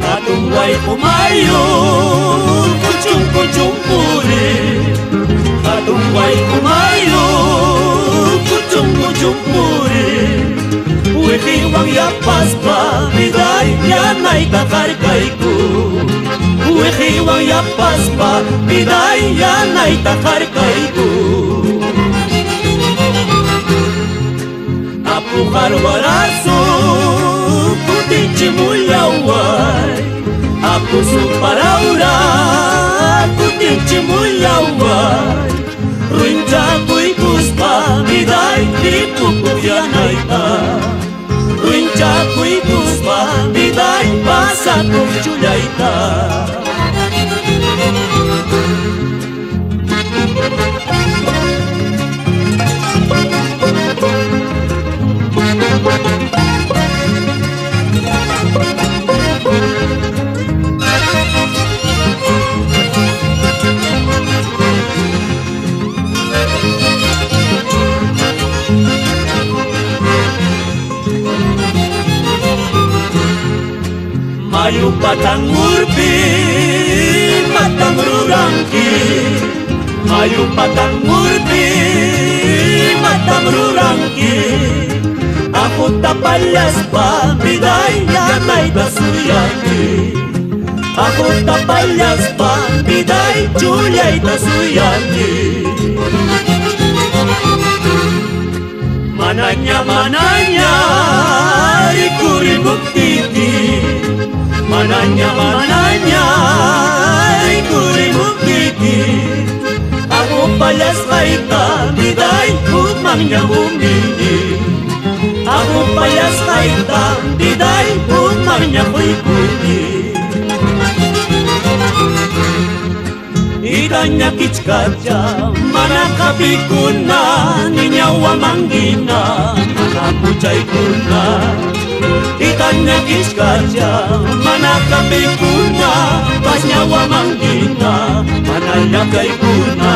Atungay kumayong kuchung-kuchung puri. Atungay kumayong kuchung-kuchung puri. Uihiwang yapas pa biday yanay takarkay ko. Uihiwang yapas pa biday yanay takarkay ko. Apu karwaraso puti chimuyaway. Apu suparaura puti chimuyaway. Ruinja kuy kuspa biday di pupuyanay ta. Ruinja kuy kuspa biday pasa kumchulay ta. Mayu patang urpi, patang rurangki. Mayu patang urpi, patang rurangki. Aku tapalyas pa biday yanay tasuyaki. Aku tapalyas pa biday chulay tasuyaki. Mananya mananya ikuri buktiti. Mananya mananya ikuri buktiti. Aku palyas kaita biday umangnya umini. Aku palyas kaita biday umangnya kuy-kuy. Idanya kichkacha mana kapikuna ninyawa manggina mana pucay kuna. Idanya kichkacha mana kapikuna pas nyawa manggina mana yakay kuna.